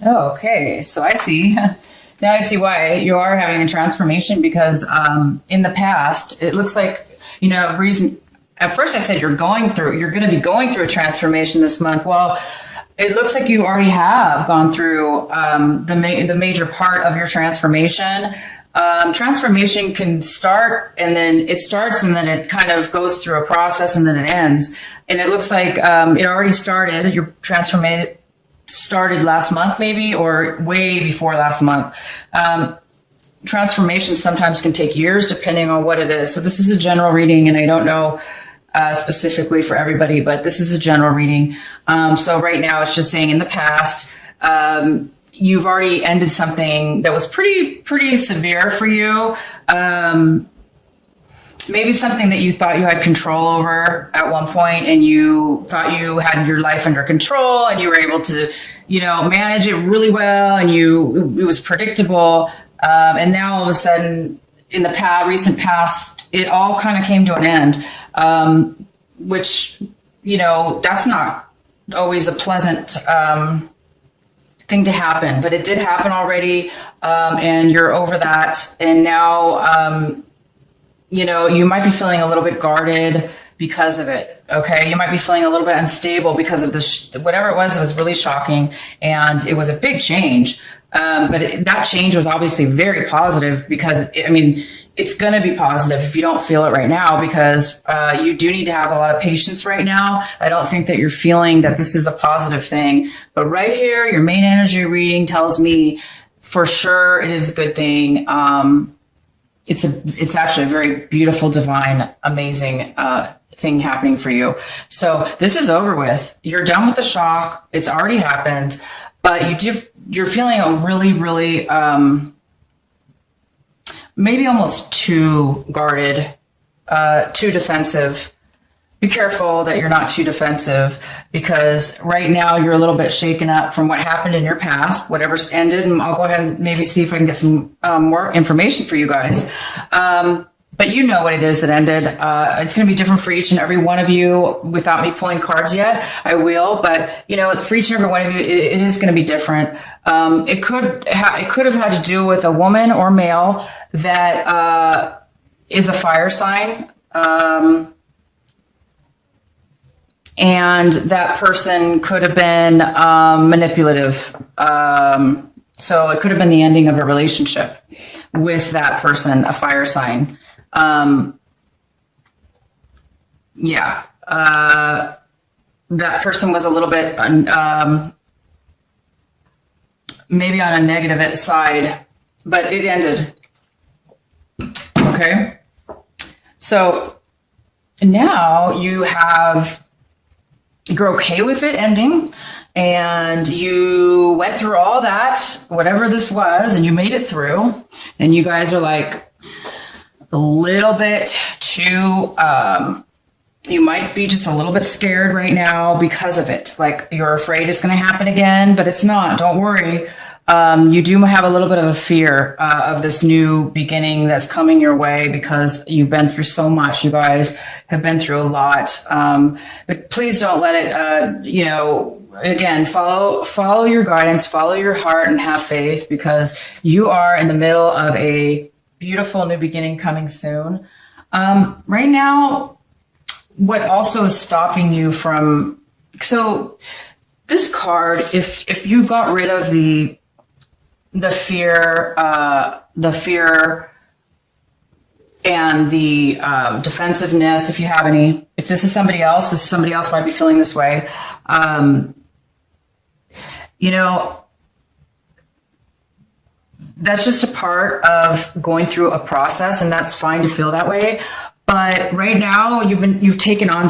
Oh, okay. So I see. Now I see why you are having a transformation because in the past, it looks like, reason. At first I said you're going to be going through a transformation this month. Well, it looks like you already have gone through the major part of your transformation. Transformation can start and then it kind of goes through a process and then it ends. And it looks like it already started. Your transformation started last month maybe, or way before last month. Transformation sometimes can take years depending on what it is. So this is a general reading, and I don't know specifically for everybody, but this is a general reading. So right now it's just saying in the past, you've already ended something that was pretty severe for you. Maybe something that you thought you had control over at one point, and you thought you had your life under control and you were able to, manage it really well, and it was predictable. And now all of a sudden in the recent past, it all kind of came to an end, which, that's not always a pleasant, thing to happen, but it did happen already. And you're over that. And now, you might be feeling a little bit guarded because of it. Okay. You might be feeling a little bit unstable because of this, whatever it was really shocking. And it was a big change. But that change was obviously very positive because it's going to be positive if you don't feel it right now, because you do need to have a lot of patience right now. I don't think that you're feeling that this is a positive thing, but right here, your main energy reading tells me for sure it is a good thing. It's actually a very beautiful, divine, amazing thing happening for you. So this is over with. You're done with the shock. It's already happened, but you're feeling a really, really, maybe almost too guarded, too defensive. Be careful that you're not too defensive, because right now you're a little bit shaken up from what happened in your past, whatever's ended. And I'll go ahead and maybe see if I can get some more information for you guys. But you know what it is that ended. It's going to be different for each and every one of you. Without me pulling cards yet, I will. But for each and every one of you, it is going to be different. It could have had to do with a woman or male that is a fire sign. And that person could have been manipulative. So it could have been the ending of a relationship with that person, a fire sign. That person was a little bit maybe on a negative side, but it ended. Okay. So now you're okay with it ending, and you went through all that, whatever this was, and you made it through, and you guys are like a little bit too, you might be just a little bit scared right now because of it. Like you're afraid it's going to happen again, but it's not. Don't worry. You do have a little bit of a fear of this new beginning that's coming your way, because you've been through so much. You guys have been through a lot. But please don't let it, again, follow your guidance, follow your heart, and have faith, because you are in the middle of a beautiful new beginning coming soon. Right now, what also is stopping you from, so this card, if you got rid of the fear and the defensiveness, if you have any, if this is somebody else might be feeling this way. That's just a part of going through a process, and that's fine to feel that way. But right now you've taken on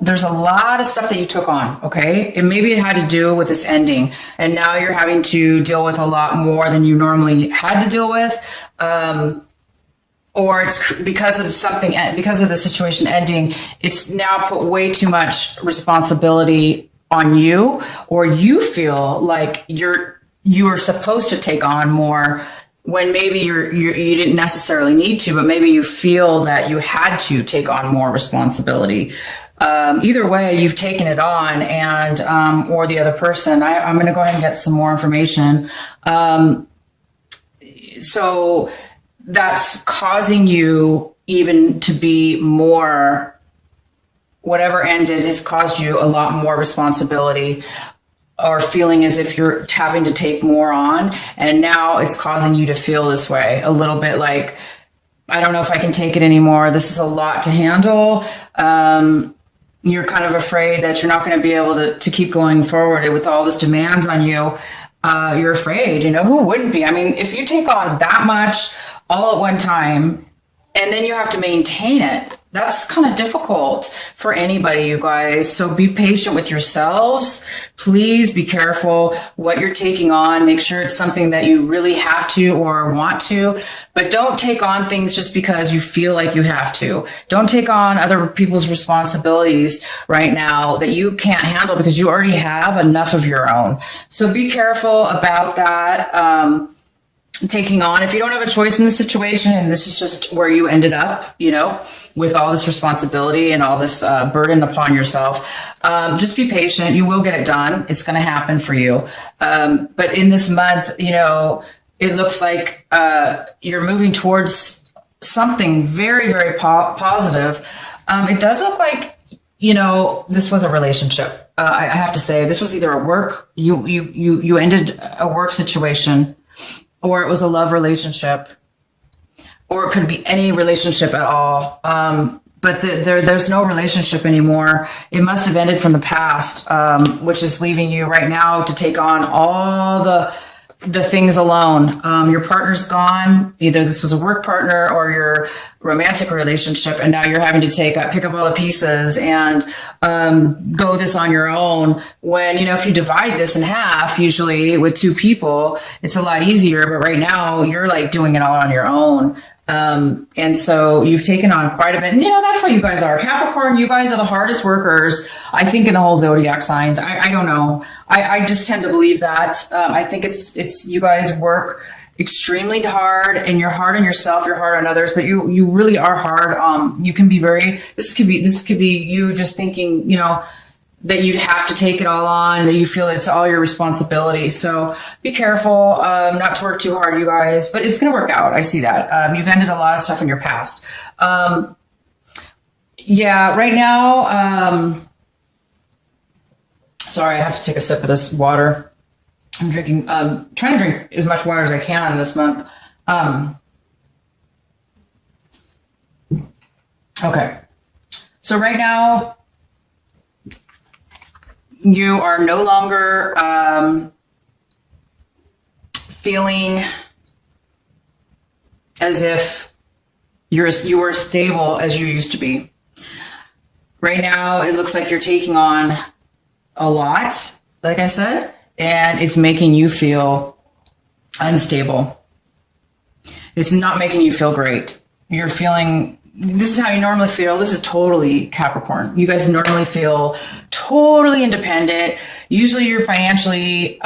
there's a lot of stuff that you took on. Okay. And maybe it had to do with this ending, and now you're having to deal with a lot more than you normally had to deal with. Or it's because of the situation ending, it's now put way too much responsibility on you, or you feel like you are supposed to take on more when maybe you didn't necessarily need to, but maybe you feel that you had to take on more responsibility. Either way, you've taken it on, and or the other person. I'm going to go ahead and get some more information. So that's causing you even to be more, whatever ended has caused you a lot more responsibility, or feeling as if you're having to take more on. And now it's causing you to feel this way a little bit, like, I don't know if I can take it anymore. This is a lot to handle. You're kind of afraid that you're not going to be able to keep going forward with all this demands on you. You're afraid, who wouldn't be? I mean, if you take on that much all at one time and then you have to maintain it, that's kind of difficult for anybody, you guys. So be patient with yourselves. Please be careful what you're taking on. Make sure it's something that you really have to or want to, but don't take on things just because you feel like you have to. Don't take on other people's responsibilities right now that you can't handle because you already have enough of your own. So be careful about that. Taking on, if you don't have a choice in the situation, and this is just where you ended up, with all this responsibility and all this burden upon yourself, just be patient. You will get it done. It's going to happen for you. But in this month, it looks like you're moving towards something very, very positive. It does look like, this was a relationship. I have to say, this was either a work, you ended a work situation, or it was a love relationship, or it could be any relationship at all. But there's no relationship anymore. It must have ended from the past, which is leaving you right now to take on all the things alone. Your partner's gone. Either this was a work partner or your romantic relationship, and now you're having to pick up all the pieces and go this on your own. When, if you divide this in half, usually with two people, it's a lot easier. But right now you're like doing it all on your own. And so you've taken on quite a bit. And, that's how you guys are. Capricorn, you guys are the hardest workers, I think, in the whole zodiac signs. I don't know. I just tend to believe that. I think it's you guys work extremely hard, and you're hard on yourself, you're hard on others, but you really are hard. You can be this could be you just thinking, that you'd have to take it all on, that you feel it's all your responsibility. So be careful, not to work too hard, you guys, but it's going to work out. I see that. You've ended a lot of stuff in your past. Right now, sorry, I have to take a sip of this water. I'm trying to drink as much water as I can this month. Okay. So right now, you are no longer feeling as if you were stable as you used to be. Right now, it looks like you're taking on a lot, like I said, and it's making you feel unstable. It's not making you feel great. You're feeling, this is how you normally feel. This is totally Capricorn. You guys normally feel totally independent. Usually you're financially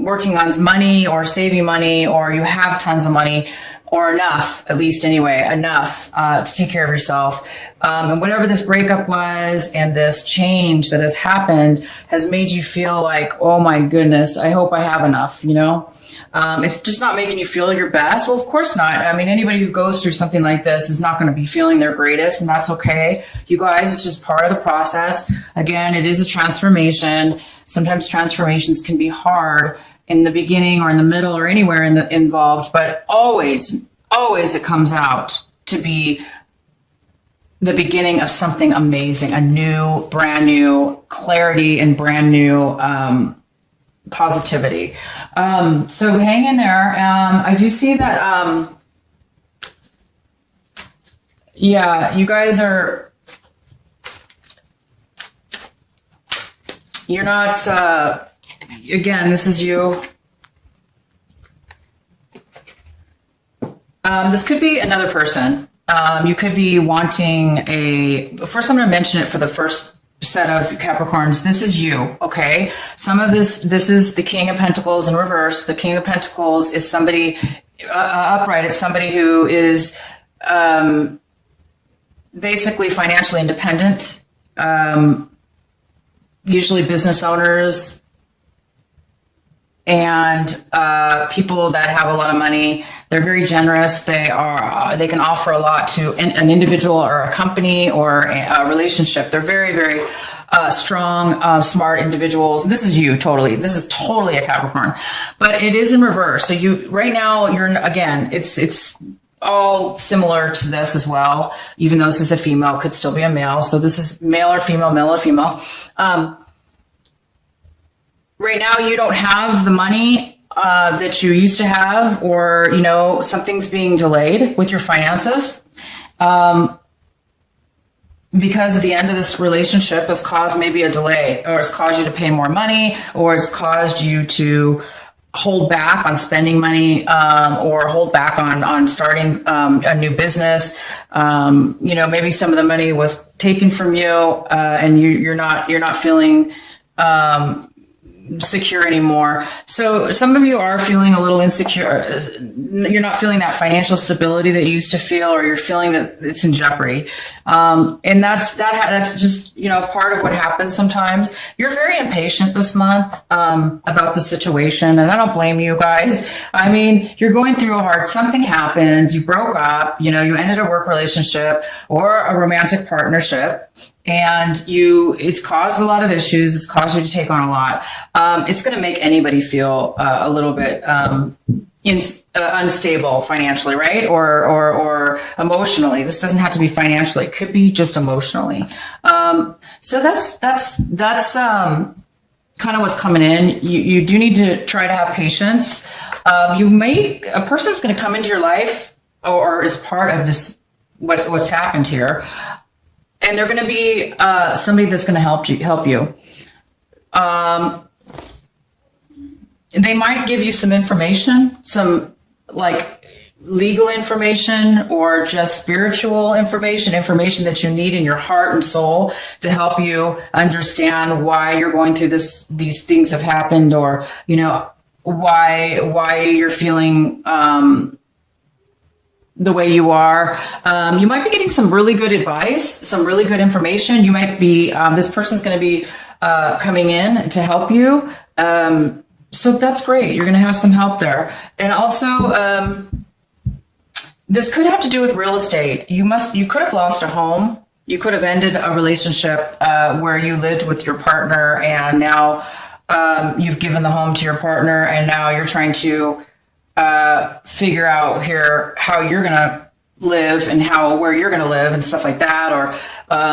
working on money or saving money, or you have tons of money, or enough, at least anyway, enough to take care of yourself. And whatever this breakup was and this change that has happened has made you feel like, oh my goodness, I hope I have enough, It's just not making you feel your best. Well, of course not. I mean, anybody who goes through something like this is not going to be feeling their greatest, and that's okay. You guys, it's just part of the process. Again, it is a transformation. Sometimes transformations can be hard in the beginning or in the middle or anywhere involved, but always it comes out to be the beginning of something amazing, a new, brand new clarity and brand new positivity. So hang in there. I do see that, you guys you're not, again, this is you. This could be another person. You could be wanting first I'm going to mention it for the first set of Capricorns. This is you, okay? Some of this is the King of Pentacles in reverse. The King of Pentacles is somebody upright. It's somebody who is basically financially independent. usually business owners and people that have a lot of money. They're very generous. They can offer a lot to an individual or a company or a relationship. They're very, very strong, smart individuals. This is you totally. This is totally a Capricorn, but it is in reverse. So right now it's all similar to this as well. Even though this is a female, it could still be a male. So this is male or female. Right now you don't have the money that you used to have, or, something's being delayed with your finances. Because the end of this relationship has caused maybe a delay, or it's caused you to pay more money, or it's caused you to hold back on spending money, or hold back on starting a new business. Maybe some of the money was taken from you, and you're not feeling secure anymore. So some of you are feeling a little insecure. You're not feeling that financial stability that you used to feel, or you're feeling that it's in jeopardy. And that's just, part of what happens sometimes. You're very impatient this month, about the situation. And I don't blame you guys. I mean, you're going through something happened. You broke up, you ended a work relationship or a romantic partnership. And it's caused a lot of issues. It's caused you to take on a lot. It's going to make anybody feel a little bit unstable financially, right? Or emotionally. This doesn't have to be financially. It could be just emotionally. So that's kind of what's coming in. You do need to try to have patience. A person's going to come into your life or is part of this what's happened here. And they're going to be somebody that's going to help you. They might give you some information, some like legal information, or just spiritual information that you need in your heart and soul to help you understand why you're going through these things have happened, or why you're feeling the way you are. You might be getting some really good advice, some really good information. You might be, this person's going to be coming in to help you. So that's great. You're going to have some help there. And also, this could have to do with real estate. You could have lost a home. You could have ended a relationship where you lived with your partner, and now you've given the home to your partner, and now you're trying to figure out here how you're going to live and where you're going to live and stuff like that. Or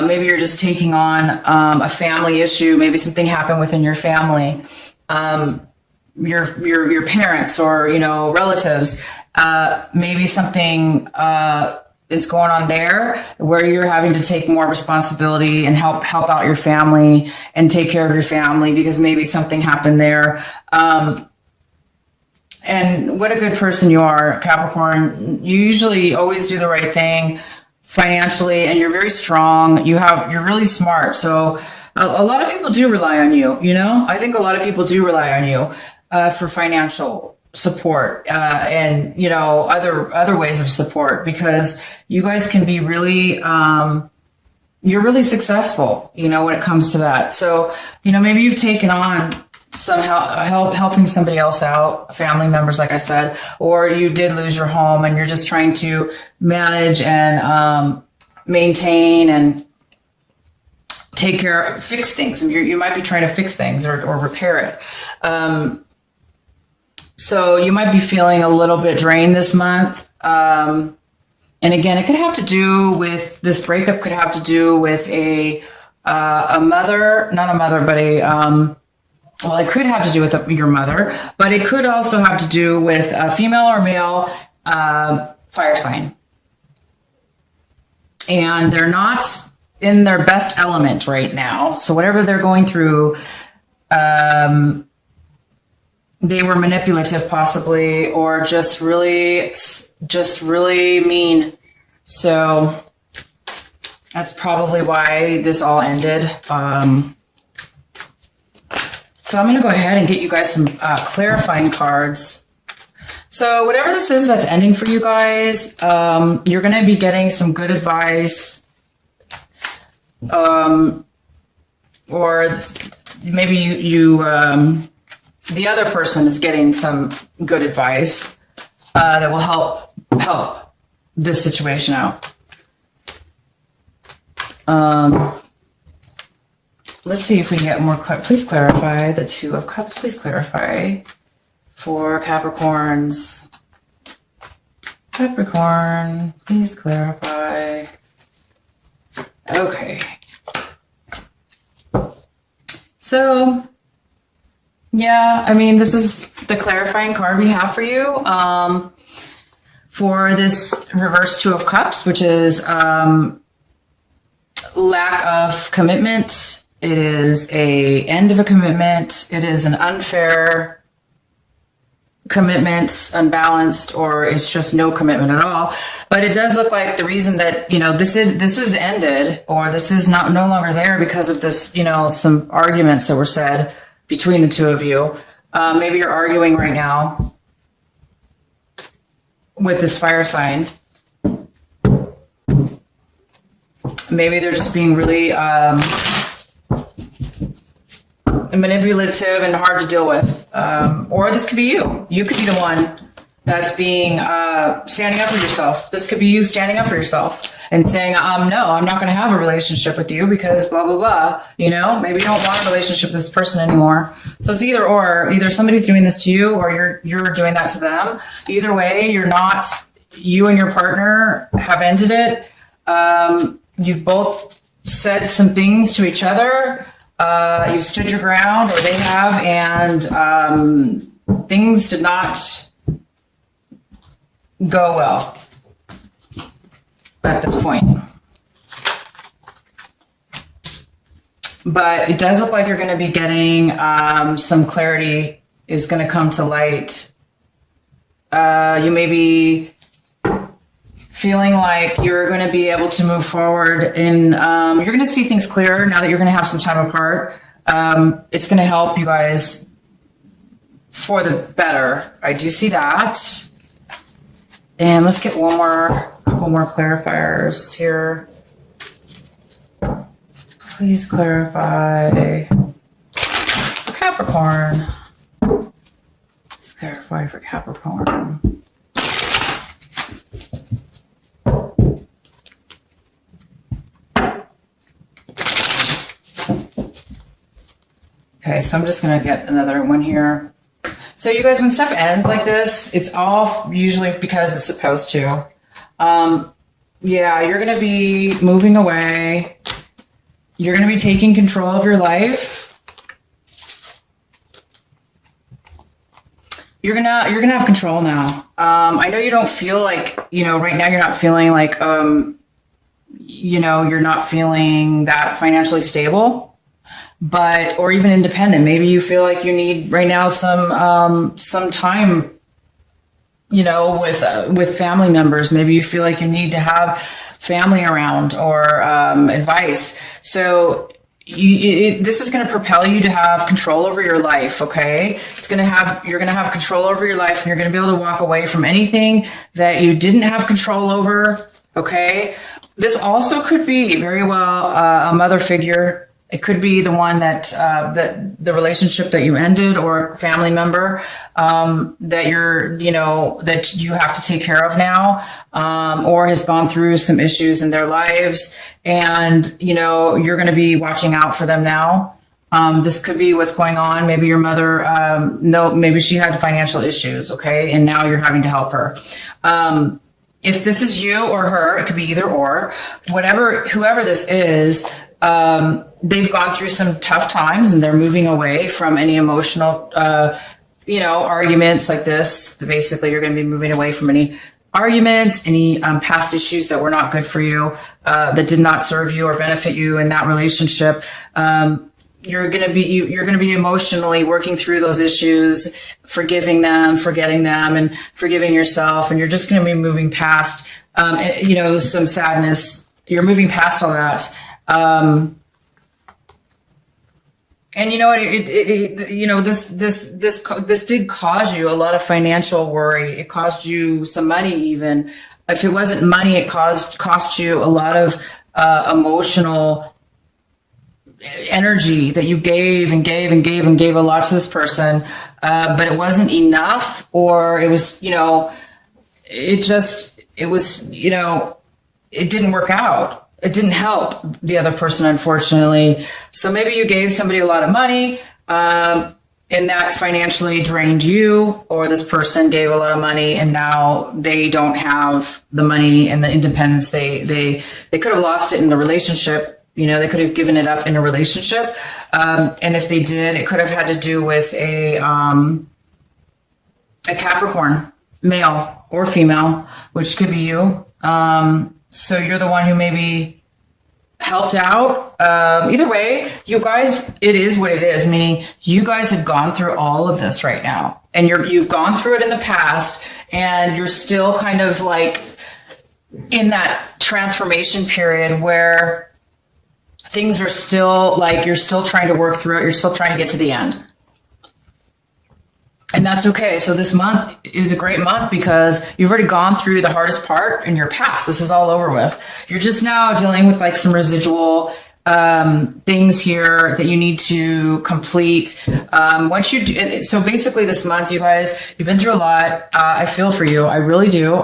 maybe you're just taking on a family issue. Maybe something happened within your family, your parents or relatives. Maybe something is going on there where you're having to take more responsibility and help out your family and take care of your family because maybe something happened there. And what a good person you are, Capricorn. You usually always do the right thing financially, and you're very strong. You're really smart. So a lot of people do rely on you, I think a lot of people do rely on you for financial support, and other ways of support, because you guys can be really you're really successful, when it comes to that. So maybe you've taken on some helping somebody else out, family members, like I said, or you did lose your home and you're just trying to manage and maintain and fix things. You might be trying to fix things or repair it. So you might be feeling a little bit drained this month. And again, it could have to do with this breakup, could have to do with a mother, not a mother, but it could have to do with your mother, but it could also have to do with a female or male fire sign. And they're not in their best element right now. So whatever they're going through, they were manipulative possibly, or just really mean. So that's probably why this all ended. So I'm going to go ahead and get you guys some clarifying cards. So whatever this is that's ending for you guys, you're going to be getting some good advice. or maybe the other person is getting some good advice that will help this situation out. Let's see if we can get more. Please clarify the Two of Cups. Please clarify for Capricorns. Capricorn, please clarify. Okay. So, yeah, I mean, this is the clarifying card we have for you for this reverse Two of Cups, which is lack of commitment. It is a end of a commitment. It is an unfair commitment, unbalanced, or it's just no commitment at all. But it does look like the reason that, this is ended, or this is no longer there because of this, some arguments that were said between the two of you. Maybe you're arguing right now with this fire sign. Maybe they're just being really manipulative and hard to deal with. Or this could be you. You could be the one that's being standing up for yourself. This could be you standing up for yourself and saying, no, I'm not going to have a relationship with you because blah, blah, blah. Maybe you don't want a relationship with this person anymore. So it's either or. Either somebody's doing this to you or you're doing that to them. Either way, you and your partner have ended it. You've both said some things to each other. You stood your ground, or they have, and things did not go well at this point. But it does look like you're going to be getting some clarity is going to come to light. You may be feeling like you're going to be able to move forward and you're going to see things clearer now that you're going to have some time apart. It's going to help you guys for the better. I do see that. And let's get couple more clarifiers here. Please clarify for Capricorn. Let's clarify for Capricorn. Okay, so I'm just going to get another one here. So you guys, when stuff ends like this, it's all usually because it's supposed to. Yeah, you're going to be moving away. You're going to be taking control of your life. You're gonna have control now. I know you don't feel like, right now you're not feeling like, you're not feeling that financially stable. Or even independent. Maybe you feel like you need right now some time, with family members. Maybe you feel like you need to have family around or advice. So this is going to propel you to have control over your life. Okay, you're going to have control over your life, and you're going to be able to walk away from anything that you didn't have control over. Okay, this also could be very well a mother figure. It could be the one that the relationship that you ended, or family member that that you have to take care of now, or has gone through some issues in their lives, and you're going to be watching out for them now. This could be what's going on. Maybe your mother, maybe she had financial issues, okay, and now you're having to help her. If this is you or her, it could be either or. Whoever this is. They've gone through some tough times, and they're moving away from any emotional, arguments like this. Basically, you're going to be moving away from any arguments, any past issues that were not good for you, that did not serve you or benefit you in that relationship. You're going to be emotionally working through those issues, forgiving them, forgetting them, and forgiving yourself. And you're just going to be moving past, some sadness. You're moving past all that. And this did cause you a lot of financial worry. It caused you some money, even if it wasn't money, it cost you a lot of emotional energy that you gave and gave and gave and gave a lot to this person, but it wasn't enough, or it was, it didn't work out. It didn't help the other person, unfortunately. So maybe you gave somebody a lot of money, and that financially drained you, or this person gave a lot of money and now they don't have the money and the independence. They could have lost it in the relationship. They could have given it up in a relationship. And if they did, it could have had to do with a Capricorn, male or female, which could be you. So you're the one who maybe helped out. Either way, you guys, it is what it is, meaning you guys have gone through all of this right now, and you've gone through it in the past, and you're still kind of like in that transformation period where things are still like, you're still trying to work through it. You're still trying to get to the end. And that's okay. So this month is a great month because you've already gone through the hardest part in your past. This is all over with. You're just now dealing with like some residual things here that you need to complete. Once you do, so basically this month, you guys, you've been through a lot. I feel for you. I really do.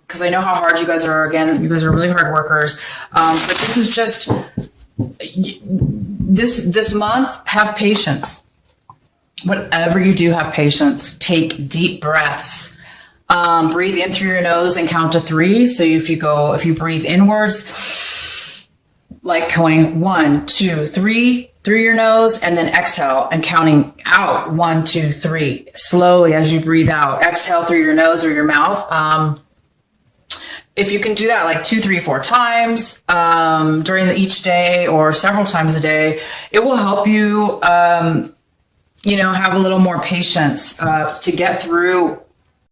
Cause I know how hard you guys are. Again, you guys are really hard workers. But this is just this month, have patience. Whatever you do, have patience. Take deep breaths. Breathe in through your nose and count to 3. So if you breathe inwards, like going 1, 2, 3 through your nose, and then exhale and counting out 1, 2, 3 slowly as you breathe out. Exhale through your nose or your mouth. If you can do that like 2, 3, 4 times during each day or several times a day, it will help you have a little more patience to get through